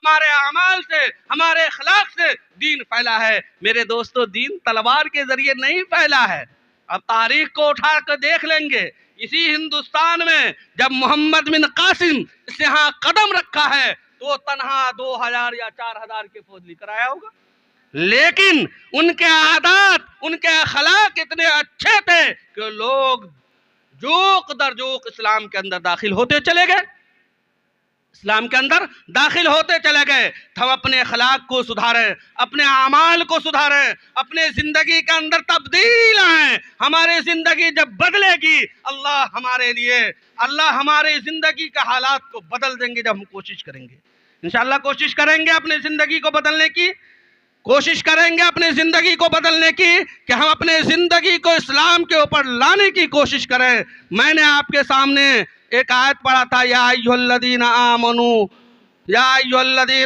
हमारे अमाल से, हमारे अखलाक से दीन फैला है। मेरे दोस्तों, दीन तलवार के जरिए नहीं फैला है। अब तारीख को उठा कर देख लेंगे, इसी हिंदुस्तान में जब मोहम्मद बिन कासिम इस यहाँ कदम रखा है तो तनहा 2000 या 4000 के फौज लेकर आया होगा। लेकिन उनके आदत, उनके अखलाक इतने अच्छे थे कि लोग जोक दर जोक इस्लाम के अंदर दाखिल होते चले गए, इस्लाम के अंदर दाखिल होते चले गए। तो हम अपने अखलाक को सुधारें, अपने अमाल को सुधारें, अपने जिंदगी के अंदर तब्दील आए। हमारी जिंदगी जब बदलेगी, अल्लाह हमारे लिए, अल्लाह हमारे जिंदगी के हालात को बदल देंगे जब हम कोशिश करेंगे। इंशाअल्लाह कोशिश करेंगे अपने जिंदगी को बदलने की, कोशिश करेंगे अपने जिंदगी को बदलने की, कि हम अपने जिंदगी को इस्लाम के ऊपर लाने की कोशिश करें। मैंने आपके सामने एक आयत पढ़ा था, या अय्युहल्लज़ीना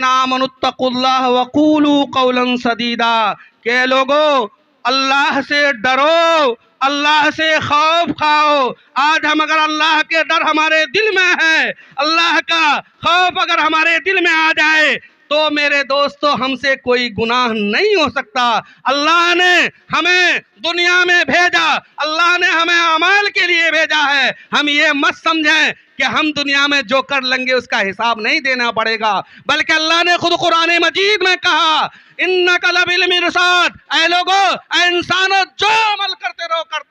आमनुत्तकुल्लाह वक़ूलू क़ौलन सदीदा, के लोगो अल्लाह से डरो, अल्लाह से खौफ खाओ। आज हम अगर अल्लाह के डर हमारे दिल में है, अल्लाह का खौफ अगर हमारे दिल में आ जाए, तो मेरे दोस्तों हमसे कोई गुनाह नहीं हो सकता। अल्लाह ने हमें दुनिया में भेजा, अल्लाह ने हमें अमाल के लिए भेजा है। हम ये मत समझें कि हम दुनिया में जो कर लेंगे उसका हिसाब नहीं देना पड़ेगा, बल्कि अल्लाह ने खुद कुरान मजीद में कहा, इन्नका लबिल मिरसाद, ऐ लोगो, ऐ इंसानो, जो अमल करते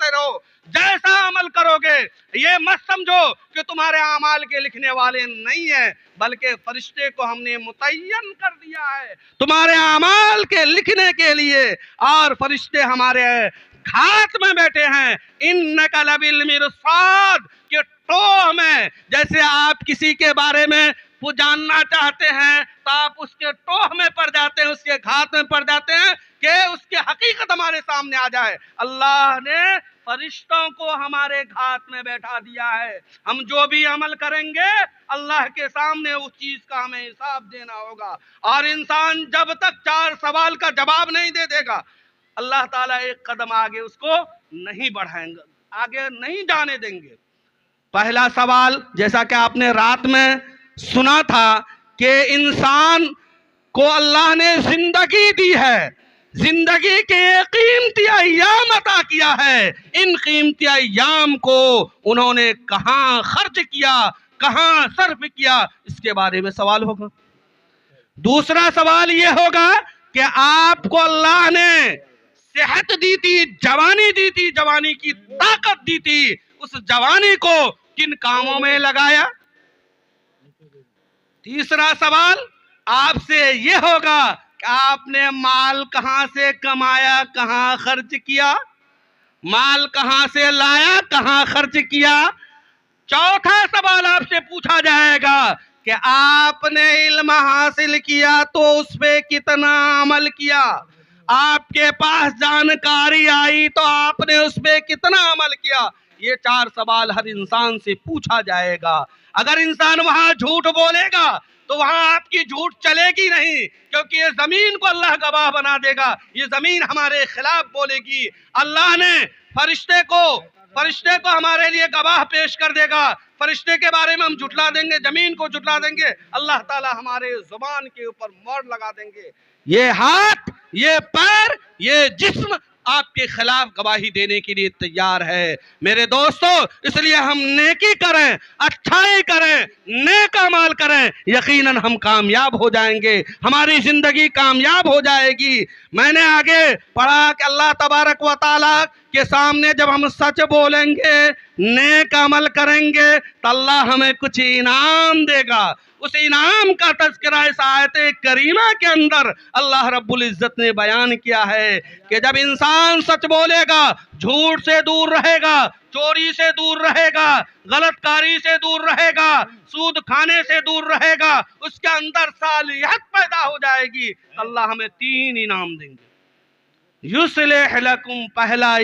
रहो, जैसा अमल करोगे, ये मत समझो कि तुम्हारे अमाल के लिखने वाले नहीं है, बल्कि फरिश्ते को हमने मुतय्यन कर दिया है तुम्हारे अमाल के लिखने के लिए, और फरिश्ते हमारे हाथ में बैठे हैं। इन्नका लबिल मिरसाद, के टोह में, जैसे आप किसी के बारे में जानना चाहते हैं तो आप उसके टोह में पड़ जाते हैं, उसके घात में पड़ जाते हैं कि उसकी हकीकत हमारे सामने आ जाए। अल्लाह ने फरिश्तों को हमारे घात में बैठा दिया है। हम जो भी अमल करेंगे अल्लाह के सामने उस चीज का हमें हिसाब देना होगा। और इंसान जब तक 4 सवाल का जवाब नहीं दे देगा, अल्लाह ताला एक कदम आगे उसको नहीं बढ़ाएंगे, आगे नहीं जाने देंगे। पहला सवाल, जैसा कि आपने रात में सुना था कि इंसान को अल्लाह ने जिंदगी दी है, जिंदगी के कीमती अय्याम अता किया है। इन कीमती अय्याम को उन्होंने कहाँ खर्च किया, कहाँ सर्फ किया, इसके बारे में सवाल होगा। दूसरा सवाल यह होगा कि आपको अल्लाह ने सेहत दी थी, जवानी दी थी, जवानी की ताकत दी थी, उस जवानी को किन कामों में लगाया। तीसरा सवाल आपसे यह होगा कि आपने माल कहां से कमाया, कहां खर्च किया, माल कहां से लाया, कहां खर्च किया। चौथा सवाल आपसे पूछा जाएगा कि आपने इल्म हासिल किया तो उस पे कितना अमल किया, आपके पास जानकारी आई तो आपने उस पे कितना अमल किया। ये 4 सवाल हर इंसान से पूछा जाएगा। अगर इंसान वहां झूठ बोलेगा तो वहां आपकी झूठ चलेगी नहीं, क्योंकि ये जमीन को अल्लाह गवाह बना देगा, ये जमीन हमारे खिलाफ बोलेगी। अल्लाह ने फरिश्ते को हमारे लिए गवाह पेश कर देगा, फरिश्ते के बारे में हम झुटला देंगे, जमीन को झुटला देंगे, अल्लाह ताला हमारे जुबान के ऊपर मोहर लगा देंगे। ये हाथ, ये पैर, ये जिस्म आपके खिलाफ गवाही देने के लिए तैयार है। मेरे दोस्तों, इसलिए हम नेकी करें, अच्छाई करें, नेक अमाल करें, यकीनन हम कामयाब हो जाएंगे, हमारी जिंदगी कामयाब हो जाएगी। मैंने आगे पढ़ा कि अल्लाह तबारक व तआला के सामने जब हम सच बोलेंगे, नेक अमल करेंगे, तो अल्लाह हमें कुछ इनाम देगा। उस इनाम का तज़किरा इस आयत करीमा के अंदर अल्लाह रब्बुल इज़्ज़त ने बयान किया है कि जब इंसान सच बोलेगा, झूठ से दूर रहेगा, चोरी से दूर रहेगा, गलतकारी से दूर रहेगा, सूद खाने से दूर रहेगा, उसके अंदर सालियत पैदा हो जाएगी, अल्लाह हमें 3 इनाम देंगे। युस्लिह लकुम, पहला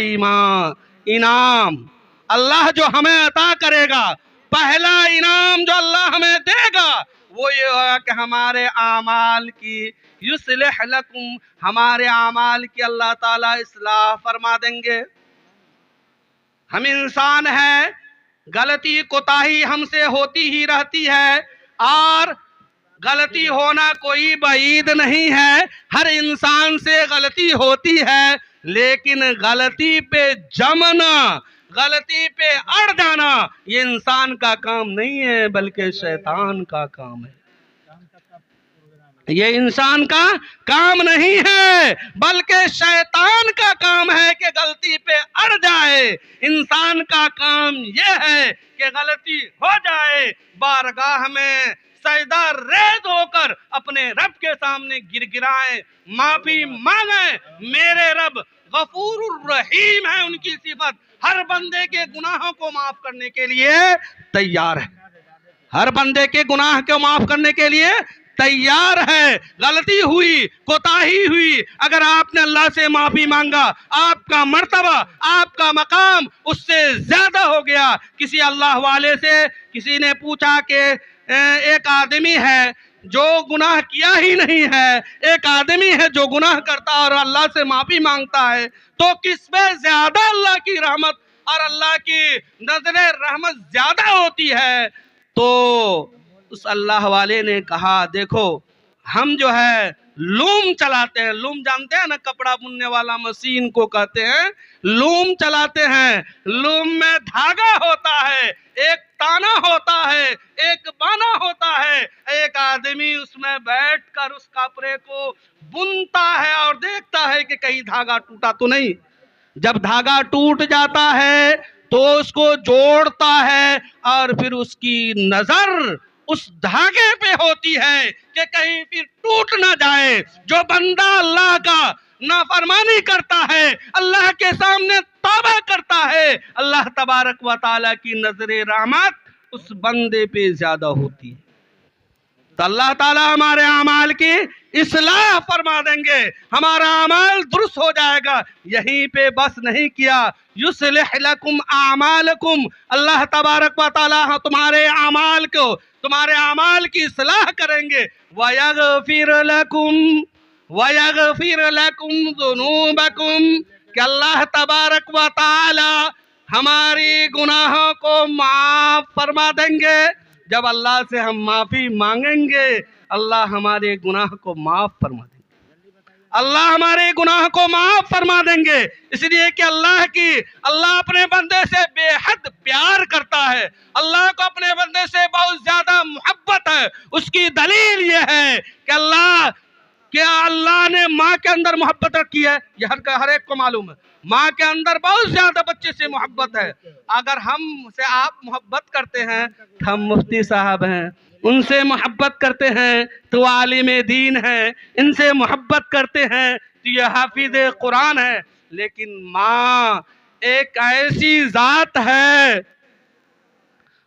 इनाम अल्लाह जो हमें अता करेगा, पहला इनाम जो अल्लाह हमें देगा वो ये होगा कि हमारे आमाल की, युस्लिह लकुम, हमारे आमाल की अल्लाह ताला इस्लाह फरमा देंगे। हम इंसान हैं, गलती कोताही हमसे होती ही रहती है, और गलती होना कोई बईद नहीं है, हर इंसान से गलती होती है, लेकिन गलती पे जमना, गलती पे अड़ जाना ये इंसान का काम नहीं है बल्कि शैतान का काम है। ये इंसान का काम नहीं है बल्कि शैतान का काम है कि गलती पे अड़ जाए। इंसान का काम ये है कि गलती हो जाए, बारगाह में सजदा रेज़ होकर अपने रब के सामने गिड़गिड़ाए, माफी मांगे। मेरे रब गफूरुर रहीम है, उनकी सिफत हर बंदे के गुनाहों को माफ करने के लिए तैयार है, हर बंदे के गुनाह को माफ करने के लिए तैयार है। गलती हुई, कोताही हुई, अगर आपने अल्लाह से माफी मांगा, आपका मर्तबा, आपका मकाम उससे ज्यादा हो गया। किसी अल्लाह वाले से किसी ने पूछा कि एक आदमी है जो गुनाह किया ही नहीं है, एक आदमी है जो गुनाह करता है और अल्लाह से माफी मांगता है, तो किसमें ज्यादा अल्लाह की रहमत और अल्लाह की नजरे रहमत ज्यादा होती है? तो उस अल्लाह वाले ने कहा, देखो हम जो है लूम चलाते हैं, लूम जानते हैं ना, कपड़ा बुनने वाला मशीन को कहते हैं लूम चलाते हैं। लूम में धागा होता है, एक ताना होता है, एक बाना होता है, एक आदमी उसमें बैठकर उस कपड़े को बुनता है और देखता है कि कहीं धागा टूटा तो नहीं। जब धागा टूट जाता है तो उसको जोड़ता है और फिर उसकी नजर उस धागे पे होती है कि कहीं फिर टूट ना जाए। जो बंदा अल्लाह का नाफरमानी करता है, अल्लाह के सामने तौबा करता है, अल्लाह तबारक व तआला की नजरे रहमत उस बंदे पे ज्यादा होती है। तो अल्लाह ताला हमारे अमाल की इस्लाह फरमा देंगे, हमारा अमाल दुरुस्त हो जाएगा। यहीं पे बस नहीं किया, युस्लिह लकुम आमालकुम, अल्लाह तबारक व तआला तुम्हारे अमाल को, तुम्हारे अमाल की इस्लाह करेंगे। वयगफिर लकुम ज़ुनूबकुम, कि अल्लाह तबारक व तआला हमारी गुनाहों को माफ फरमा देंगे। जब अल्लाह से हम माफी मांगेंगे, अल्लाह हमारे गुनाह को माफ फरमा देंगे, अल्लाह हमारे गुनाह को माफ फरमा देंगे। इसलिए कि अल्लाह अपने बंदे से बेहद प्यार करता है, अल्लाह को अपने बंदे से बहुत ज्यादा मोहब्बत है। उसकी दलील ये है कि अल्लाह ने माँ के अंदर मोहब्बत रखी है, ये हर एक को मालूम है। माँ के अंदर बहुत ज्यादा बच्चे से मोहब्बत है। अगर हमसे आप मोहब्बत करते हैं तो हम मुफ्ती साहब हैं, उनसे मोहब्बत करते हैं तो आलिम दीन है, इनसे मोहब्बत करते हैं तो ये हाफिज कुरान है। लेकिन माँ एक ऐसी जात है,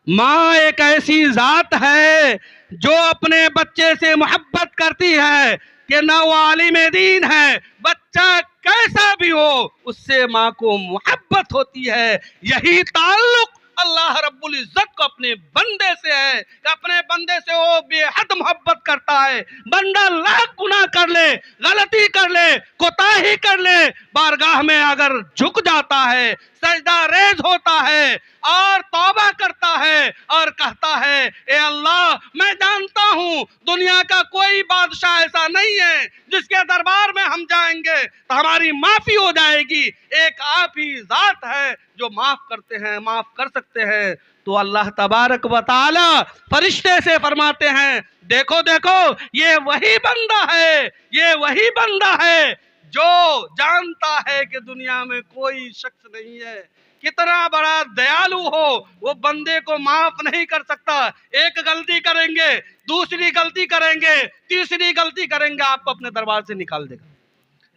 माँ एक ऐसी जात है जो अपने बच्चे से मोहब्बत करती है कि ना वो आलिम दीन है, बच्चा कैसा भी हो उससे माँ को मोहब्बत होती है। यही ताल्लुक अल्लाह रब्बुल इज्जत को अपने बंदे से है कि अपने बंदे से वो बेहद मोहब्बत करता है। बंदा लाख गुनाह कर ले, गलती कर ले, कोताही कर ले, बारगाह में अगर झुक जाता है, सजदा रेज होता है और तौबा करता है और कहता है, ए अल्लाह मैं जानता हूँ दुनिया का कोई बादशाह ऐसा नहीं है जिसके दरबार में हम जाएंगे तो हमारी माफी हो जाएगी, एक आप ही जात है जो माफ करते हैं, माफ कर सकते हैं। तो अल्लाह तबारक व तआला फरिश्ते से फरमाते हैं, देखो देखो ये वही बंदा है, ये वही बंदा है जो जानता है कि दुनिया में कोई शख्स नहीं है, कितना बड़ा दयालु हो, वो बंदे को माफ नहीं कर सकता। एक गलती करेंगे, दूसरी गलती करेंगे, तीसरी गलती करेंगे, आपको अपने दरबार से निकाल देगा।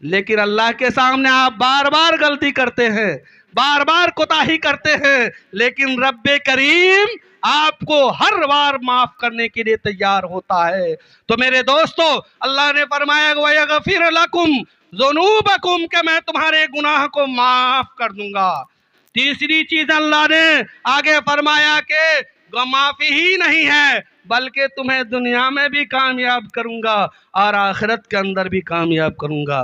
लेकिन अल्लाह के सामने आप बार बार गलती करते हैं, बार बार कोताही करते हैं, लेकिन रब्बे करीम आपको हर बार माफ करने के लिए तैयार होता है। तो मेरे दोस्तों, अल्लाह ने फरमाया वयगफिर लकुम ज़ुनूबकुम, कि मैं तुम्हारे गुनाह को माफ कर दूंगा। तीसरी चीज अल्लाह ने आगे फरमाया कि माफी ही नहीं है बल्कि तुम्हें दुनिया में भी कामयाब करूंगा और आखिरत के अंदर भी कामयाब करूंगा।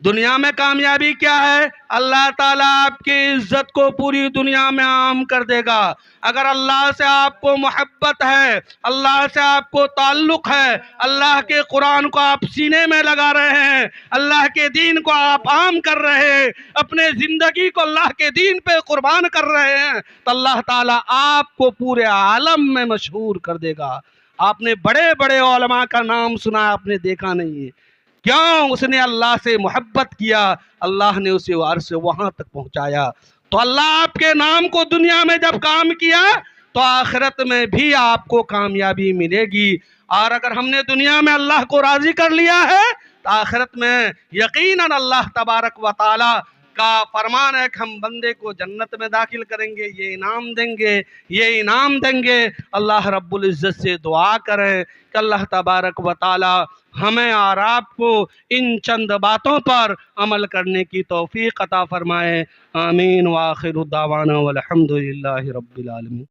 दुनिया में कामयाबी क्या है? अल्लाह ताला आपकी इज्जत को पूरी दुनिया में आम कर देगा। अगर अल्लाह से आपको मोहब्बत है, अल्लाह से आपको ताल्लुक़ है, अल्लाह के कुरान को आप सीने में लगा रहे हैं, अल्लाह के दीन को आप आम कर रहे हैं, अपने ज़िंदगी को अल्लाह के दीन पे कुर्बान कर रहे हैं, तो अल्लाह ताला आपको पूरे आलम में मशहूर कर देगा। आपने बड़े बड़े उलमा का नाम सुना, आपने देखा नहीं है। क्यों? उसने अल्लाह से मोहब्बत किया, अल्लाह ने उसे अर्श वहां तक पहुंचाया। तो अल्लाह आपके नाम को दुनिया में जब काम किया तो आखिरत में भी आपको कामयाबी मिलेगी। और अगर हमने दुनिया में अल्लाह को राजी कर लिया है तो आखिरत में यकीनन अल्लाह तबारक व ताला का फरमान है कि हम बंदे को जन्नत में दाखिल करेंगे, ये इनाम देंगे, ये इनाम देंगे। अल्लाह रब्बुल इज़्ज़त से दुआ करें कि अल्लाह तबारक व ताला हमें और आपको इन चंद बातों पर अमल करने की तौफीक अता फरमाए। आमीन व आखिरु दावाना वल हम्दुलिल्लाहि रब्बिल आलमीन।